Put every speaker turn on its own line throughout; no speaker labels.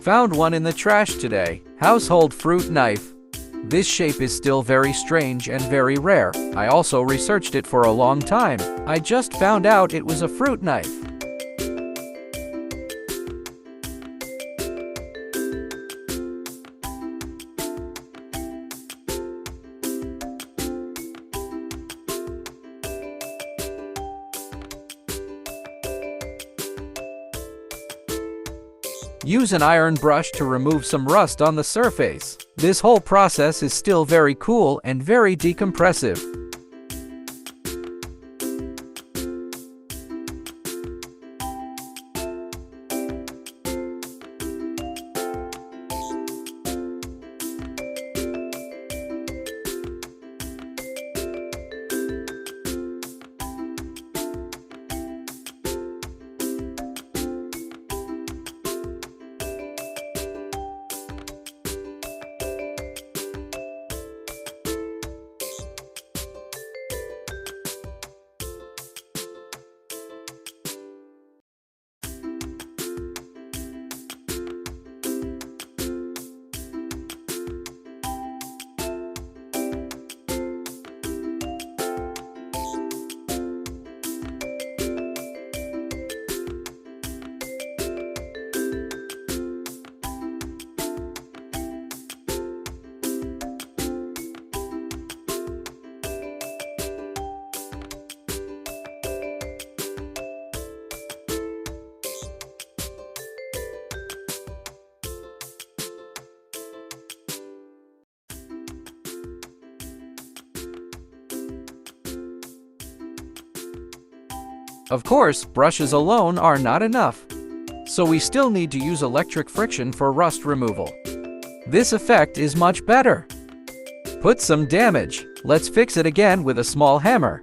Found one in the trash today. Household fruit knife. This shape is still very strange and very rare. I also researched it for a long time. I just found out it was a fruit knife. Use an iron brush to remove some rust on the surface. This whole process is still very cool and very decompressive. Of course, brushes alone are not enough. So we still need to use electric friction for rust removal. This effect is much better. Put some damage. Let's fix it again with a small hammer.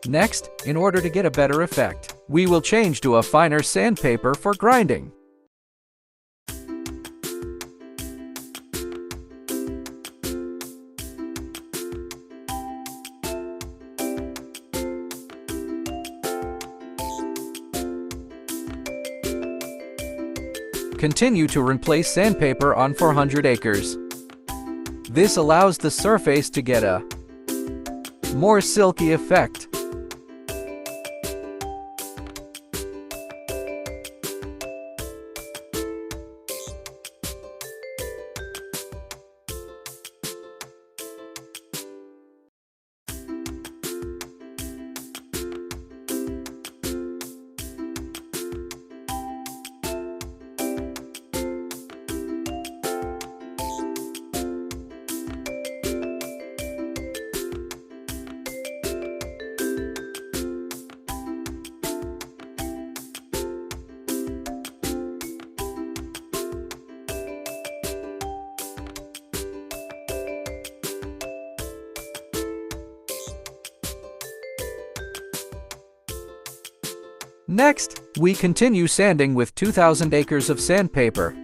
Next, in order to get a better effect, we will change to a finer sandpaper for grinding. Continue to replace sandpaper on 400 acres. This allows the surface to get a more silky effect. Next, we continue sanding with 2,000 acres of sandpaper.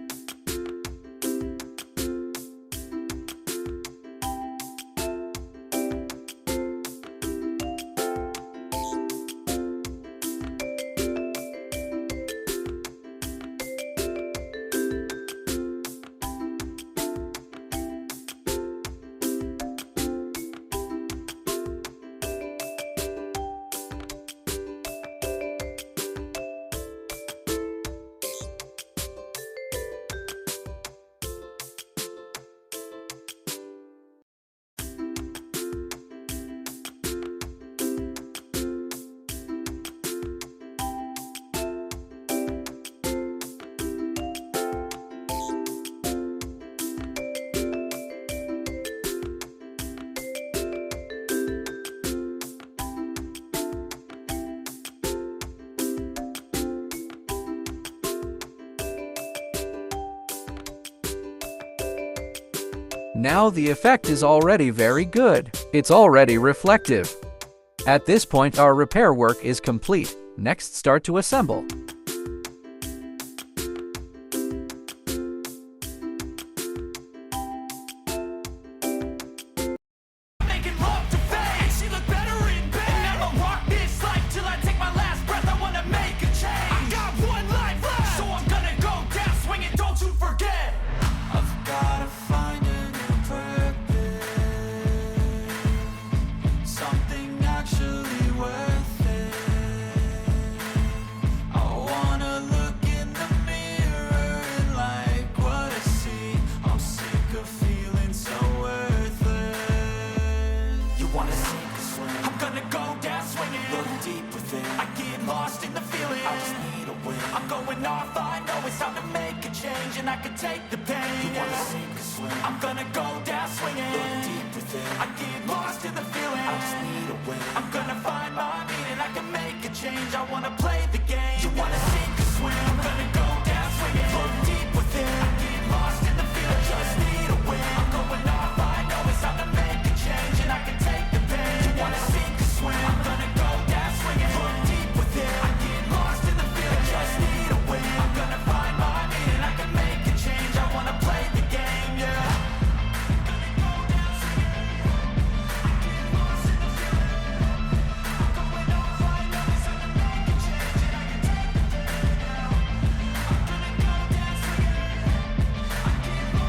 Now the effect is already very good. It's already reflective. At this point, our repair work is complete. Next, start to assemble.
And I can take the pain. You wanna sink or swim? I'm gonna go down swinging. Look deep within. I get lost in the feeling. I just need a win. I'm gonna find my meaning. I can make a change. I wanna play the game. You wanna sink or swim? I'm gonna go down swinging. Look deep within. I get lost in the feeling. I just need a win. I'm going off. I know it's time to make a change, and I can take the pain. You wanna sink or swim? I'm gonna go down swinging. Look deep within. I get lost in the feeling. I just need a win. I'm gonna find my meaning. I can make a change. I wanna play the game, yeah.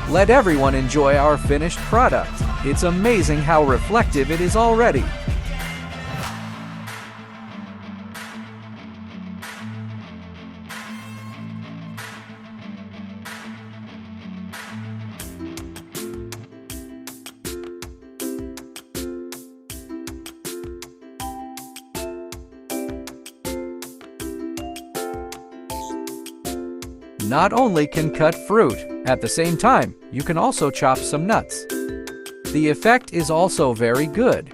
Let everyone enjoy our finished product. It's amazing how reflective it is already. Not only can cut fruit, at the same time, you can also chop some nuts. The effect is also very good.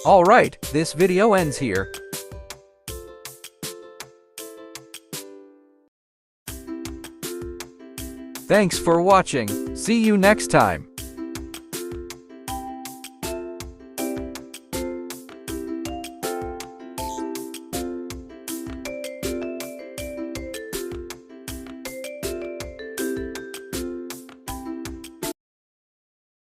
Alright, this video ends here. Thanks for watching. See you next time.